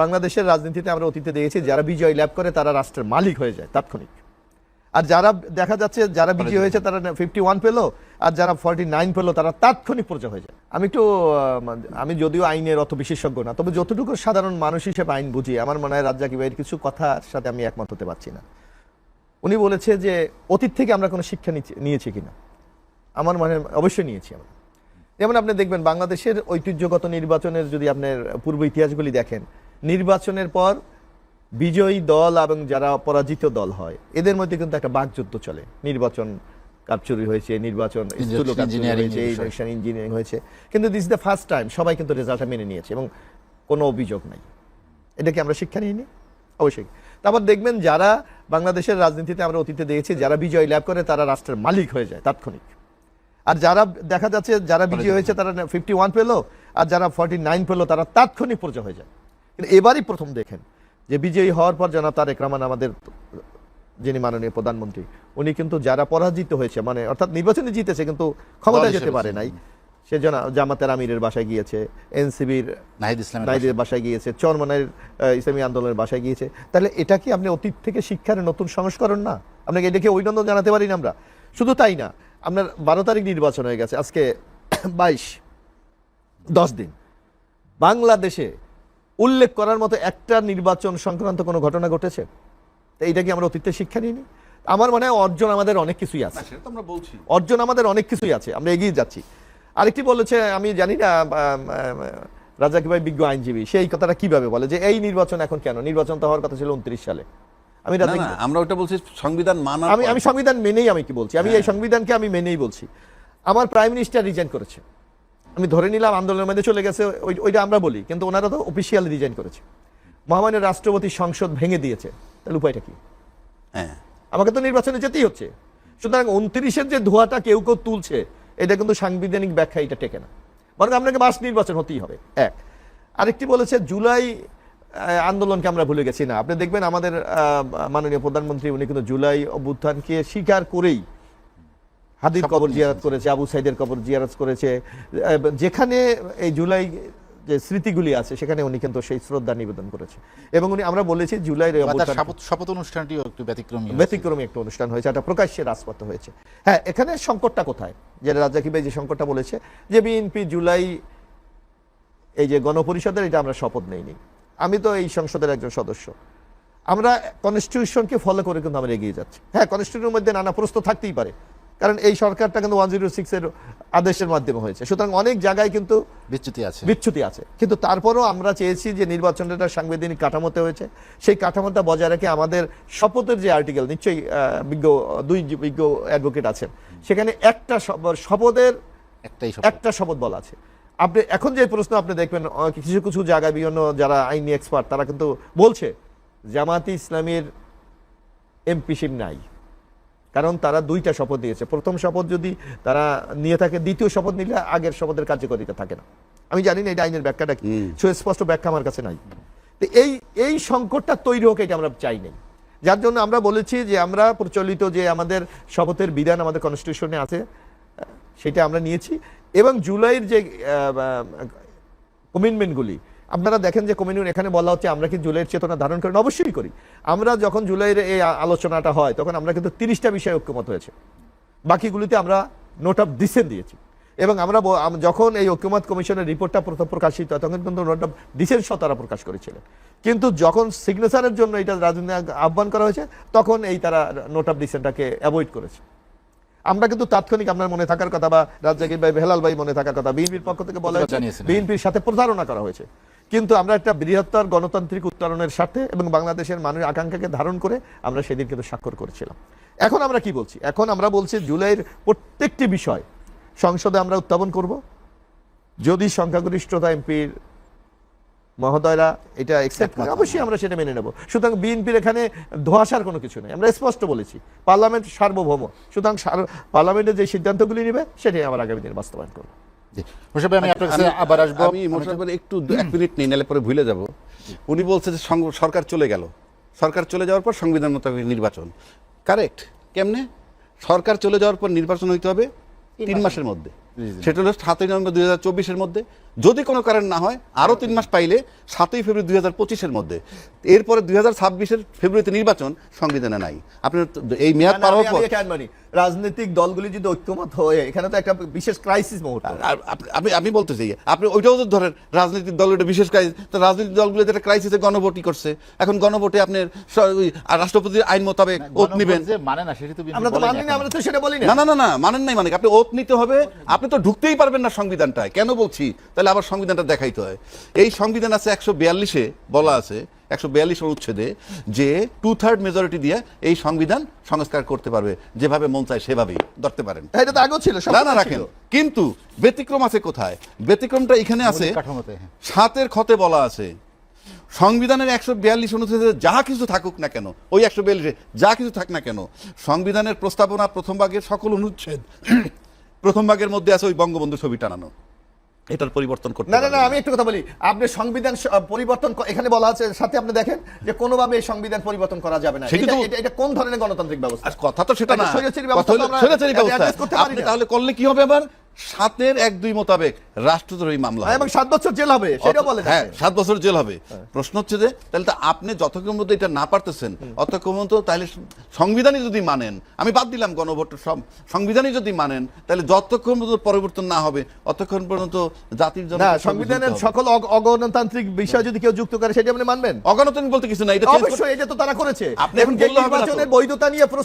বাংলাদেশের রাজনীতিতে আমরা অতীতে দেখেছি যারা বিজয় লাভ করে তারা রাষ্ট্রের মালিক হয়ে যায় তাৎক্ষণিক, আর যারা দেখা যাচ্ছে যারা বিজয় হয়েছে তারা 51 পেল আর যারা 49 পেল তারা তাৎক্ষণিক পর্যায়ে হয়ে যায়। আমি যদিও আইনের অত বিশেষজ্ঞ না, তবে যতটুকু সাধারণ মানুষ হিসেবে আইন বুঝি, আমার মনে হয় রাজ্জাকি ভাইয়ের কিছু কথার সাথে আমি একমত হতে পারছি না। উনি বলেছে যে অতীত থেকে আমরা কোনো শিক্ষা নিয়েছি কিনা, আমার মনে অবশ্যই নিয়েছি আমরা। যেমন আপনি দেখবেন বাংলাদেশের ঐতিহ্যগত নির্বাচনের যদি আপনার পূর্ব ইতিহাসগুলি দেখেন, নির্বাচনের পর বিজয়ী দল এবং যারা পরাজিত দল হয় এদের মধ্যে কিন্তু একটা বাকযুদ্ধ চলে। নির্বাচন কারচুরি হয়েছে, নির্বাচন ইঞ্জিনিয়ারিং হয়েছে, কিন্তু this is the first time সবাই কিন্তু রেজাল্টটা মেনে নিয়েছে এবং কোনো অভিযোগ নাই। এটা কি আমরা শিক্ষা নিইনি? অবশ্যই। তারপর দেখবেন যারা বাংলাদেশের রাজনীতিতে আমরা অতীতে দেখেছি যারা বিজয় লাভ করে তারা রাষ্ট্রের মালিক হয়ে যায় তাৎক্ষণিক, আর যারা দেখা যাচ্ছে যারা বিজয়ী হয়েছে তারা 51 পেল আর যারা 49 পেল তারা তাৎক্ষণিক পর্যায়ে হয়ে যায়। কিন্তু এবারই প্রথম দেখেন যে বিজয়ী হওয়ার পর জনাব তারেক রহমান আমাদের যিনি মাননীয় প্রধানমন্ত্রী, উনি কিন্তু যারা পরাজিত হয়েছে মানে অর্থাৎ নির্বাচনে জিতেছে কিন্তু ক্ষমতায় যেতে পারে নাই, সে জামাতের আমিরের বাসায় গিয়েছে, এনসিবির নাহিদের বাসায় গিয়েছে, চরমনাইর ইসলামী আন্দোলনের বাসায় গিয়েছে। তাহলে এটা কি আপনি অতীত থেকে শিক্ষার নতুন সংস্করণ না? আপনাকে এটাকে অভিনন্দন জানাতে পারি না আমরা? শুধু তাই না, আপনার 12 তারিখ নির্বাচন হয়ে গেছে, আজকে 10 দিন। বাংলাদেশে উল্লেখ করার মতো একটা নির্বাচন সংক্রান্ত কোনো ঘটনা ঘটেছে? তো এইটা কি আমরা অতীতে শিক্ষা নিইনি? আমার মনে হয় অর্জন আমাদের অনেক কিছুই আছে, অর্জন আমাদের অনেক কিছুই আছে, আমরা এগিয়ে যাচ্ছি। আরেকটি বলেছে, আমি জানি না রাজ্জাকি ভাই বিজ্ঞ আইনজীবী, সেই কথাটা কিভাবে বলে যে এই নির্বাচন এখন কেন? নির্বাচন তো হওয়ার কথা ছিল 29 সালে। আমরা ওটা বলছি সংবিধান মানা, আমি সংবিধান মেনেই আমি কি বলছি, আমি এই সংবিধানকে আমি মেনেই বলছি। আমার প্রাইম মিনিস্টার রিজাইন করেছে, আমি ধরে নিলাম আন্দোলনের মধ্যে চলে গেছে, ওইটা আমরা বলি, কিন্তু ওনারা তো অফিসিয়ালি রিজাইন করেছে। মহামান্য রাষ্ট্রপতি সংসদ ভেঙে দিয়েছে, তাহলে উপায়টা কি? আমাকে তো নির্বাচনে যেতেই হচ্ছে। সুতরাং 29-এর যে ধোঁয়াটা কেউ কেউ তুলছে, এটা কিন্তু সাংবিধানিক ব্যাখ্যা এটা টেকে না, বরং আপনাকে মাস নির্বাচন হতেই হবে। এক। আরেকটি বলেছে জুলাই আন্দোলনকে আমরা ভুলে গেছি না। আপনি দেখবেন আমাদের মাননীয় প্রধানমন্ত্রী উনি কিন্তু জুলাই অভ্যুত্থানকে স্বীকার করেই হাদির কবর জিয়ারত করেছে, আবু সাইদের কবর জিয়ারত করেছে, যেখানে এই জুলাই যে স্মৃতিগুলি আছে সেখানে উনি কিন্তু সেই শ্রদ্ধা নিবেদন করেছে। এবং উনি আমরা বলেছি জুলাইয়ের শপথ অনুষ্ঠানটিও একটু ব্যতিক্রমী একটা অনুষ্ঠান হয়েছে, একটা প্রকাশ্যে রাজপথ হয়েছে। হ্যাঁ, এখানে সংকটটা কোথায়? যে রাজ্জাকি ভাই যে সংকটটা বলেছে যে বিএনপি জুলাই এই যে গণপরিষদের, এটা আমরা শপথ নেইনি। আমি তো এই সংসদের একজন সদস্য, আমরা কনস্টিটিউশনকে ফলো করে কিন্তু আমরা এগিয়ে যাচ্ছি। হ্যাঁ, কনস্টিটিউশনের মধ্যে নানা প্রশ্ন থাকতেই পারে, কারণ এই সরকারটা কিন্তু 106-এর আদেশের মাধ্যমে হয়েছে, সুতরাং অনেক জায়গায় কিন্তু বিচ্যুতি আছে। কিন্তু তারপরও আমরা চেয়েছি যে নির্বাচনটা সাংবিধানিক কাঠামোতে হয়েছে, সেই কাঠামোটা বজায় রেখে আমাদের শপথের যে আর্টিকেল, নিশ্চয়ই দুই বিজ্ঞ অ্যাডভোকেট আছেন, সেখানে একটা শপথের একটা শপথ বলা আছে। আপনি এখন যে প্রশ্ন আপনি দেখবেন কিছু কিছু জায়গায় বিভিন্ন যারা আইনি এক্সপার্ট তারা কিন্তু বলছে জামায়াতে ইসলামীর এমপিশিপ নাই, কারণ তারা 2টা শপথ দিয়েছে। প্রথম শপথ যদি তারা নিয়ে থাকে, দ্বিতীয় শপথ নিলে আগের শপথের কার্যকারিতা থাকে না। আমি জানি না এটা আইনের ব্যাখ্যাটা কি, সুস্পষ্ট ব্যাখ্যা আমার কাছে নাই। তো এই সংকটটা তৈরি হোক, এটা আমরা চাই নাই। যার জন্য আমরা বলেছি যে আমরা প্রচলিত যে আমাদের শপথের বিধান আমাদের কনস্টিটিউশনে আছে সেটা আমরা নিয়েছি। এবং জুলাইয়ের যে কমিটমেন্টগুলি আপনারা দেখেন যে কমিটমেন্ট এখানে বলা হচ্ছে আমরা কি জুলাইয়ের চেতনা ধারণ করেন? অবশ্যই করি। আমরা যখন জুলাইয়ের এই আলোচনাটা হয় তখন আমরা কিন্তু 30টা বিষয়ে ঐক্যমত হয়েছে, বাকিগুলিতে আমরা নোট অফ ডিসেন্ট দিয়েছি। এবং আমরা যখন এই ঐক্যমত কমিশনের রিপোর্টটা প্রথম প্রকাশিত হয় তখন কিন্তু নোট অফ ডিসেন্ট তারা প্রকাশ করেছিলেন, কিন্তু যখন সিগনেচারের জন্য এটা রাজনীতি আহ্বান করা হয়েছে তখন এই তারা নোট অফ ডিসেন্টটাকে অ্যাভয়েড করেছে। আমরা কিন্তু তাৎক্ষণিক আপনার মনে থাকার কথা বা রাজ্জাকি ভাই বেলাল ভাই মনে থাকার কথা, বিএনপির পক্ষ থেকে বলা হয়েছে বিএনপির সাথে প্রতারণা করা হয়েছে। কিন্তু আমরা একটা বৃহত্তর গণতান্ত্রিক উত্তরণের সাথে এবং বাংলাদেশের মানুষের আকাঙ্ক্ষাকে ধারণ করে আমরা সেদিন কিন্তু স্বাক্ষর করেছিলাম। এখন আমরা কি বলছি? এখন আমরা বলছি জুলাইয়ের প্রত্যেকটি বিষয় সংসদে আমরা উত্থাপন করব, যদি সংখ্যাগরিষ্ঠতা এমপির মহোদয়রা এটা অ্যাকসেপ্ট করে অবশ্যই আমরা সেটা মেনে নেব। সুতরাং বিএনপির এখানে ধোঁয়াশার কোনো কিছু নেই, আমরা স্পষ্ট বলেছি পার্লামেন্ট সার্বভৌম, সুতরাং পার্লামেন্টের যে সিদ্ধান্তগুলি নেবে সেটাই আমরা আগামী দিনে বাস্তবায়ন করব। আমি একটু 1 মিনিট নেই, নাহলে পরে ভুলে যাব। উনি বলছে যে সরকার চলে গেল, সরকার চলে যাওয়ার পর সংবিধান মোতাবেক নির্বাচন। কারেক্ট। কেমনে? সরকার চলে যাওয়ার পর নির্বাচন হইতে হবে 3 মাসের মধ্যে। সেটা হলো 7ই নভেম্বর 2024-এর মধ্যে, যদি কোনো কারণ না হয় আরো 3 মাস পাইলে 7ই ফেব্রুয়ারি 2025-এর মধ্যে। এরপরে 2026-এর ফেব্রুয়ারিতে নির্বাচন, সংবিধানে নাই। আপনি এই মেয়াদ পার হওয়ার পর রাজনৈতিক দলগুলি যদি ঐক্যমত হয়ে, এখানে তো একটা বিশেষ ক্রাইসিস মুহূর্ত। আমি বলতে চাই, আপনি ওইটাও তো ধরেন রাজনৈতিক দল, এটা বিশেষ ক্রাইসিস, তো রাজনৈতিক দলগুলো যেটা ক্রাইসিসে গণভোটই করছে, এখন গণভোটে আপনার রাষ্ট্রপতির আইন মোতাবেক ওত নেবেন। যে মানে না সেটা তো বিএনপি আমরা তো বলেনি মানি না, এখনো। আমরা তো সেটা বলি না না। না না না, মানেন নাই, মানে আপনি ওত নিতে হবে, আপনি তো ঢুকতেই পারবেন না সংবিধানটায়। কেন বলছি, তাহলে আবার সংবিধানটা দেখাইতে হয়। এই সংবিধান আছে 142-এ বলা আছে, 142 অনুচ্ছেদে, যে 2/3 মেজরিটি দিয়ে এই সংবিধান সংস্কার করতে পারবে, যেভাবে মন চায় সেভাবেই ধরতে পারেন। এটা তো আগেও ছিল, না না রাখেন, কিন্তু ব্যতিক্রম আছে কোথায়? ব্যতিক্রমটা এখানে আছে, মৌলিক কাঠামোতে, হ্যাঁ। 7-এর খতে বলা আছে সংবিধানের 142 অনুচ্ছেদে যা কিছু থাকুক না কেন, ওই 142-এ যা কিছু থাক না কেন, সংবিধানের প্রস্তাবনা প্রথম ভাগের সকল অনুচ্ছেদ প্রথম ভাগের মধ্যে আছে ওই বঙ্গবন্ধু ছবি টানানো, এটার পরিবর্তন করতে না না না, পারবেন আমি একটু কথা বলি। আপনি সংবিধান পরিবর্তন এখানে বলা আছে, সাথে আপনি দেখেন যে কোনোভাবে এই সংবিধান পরিবর্তন করা যাবে না। সেটা তো- এটা কোন ধরনের গণতান্ত্রিক ব্যবস্থা? আর কথা তো সেটা না, একটা স্বৈরাচারী কথা ব্যবস্থা হলো তো আমরা স্বৈরাচারী ব্যবস্থা। adjust করতে পারি আপনি না। তাহলে করলে কি হবে? আবার 7-এর 1-2 মোতাবেক রাষ্ট্রদ্রোহী মামলা হবে। এবং 7 বছর জেল হবে, সেটাও বলে হ্যাঁ, যাচ্ছে। 7 বছর জেল হবে। প্রশ্ন হচ্ছে যে তাহলে তো আপনি যতক্ষণ মধ্যে এটা না পারতেছেন, অতক্ষণ পর্যন্ত তাহলে সংবিধানই যদি মানেন, আমি বাদ দিলাম গণভোট, সংবিধানই যদি মানেন, তাহলে যতক্ষণ পর্যন্ত পরিবর্তন না হবে অতক্ষণ পর্যন্ত জাতির জন্য না, সংবিধানের সকল অগণতান্ত্রিক বিষয় যদি কেউ যুক্ত করে, সেটা আপনি মানবেন? অগণতান্ত্রিক বলতে কিছু না, এটা change করতে- অবশ্যই, এটা তো তারা করেছে। আপনি এখন এখন বললে হবে না তো। নির্বাচনের বৈধতা নিয়ে প্রশ্ন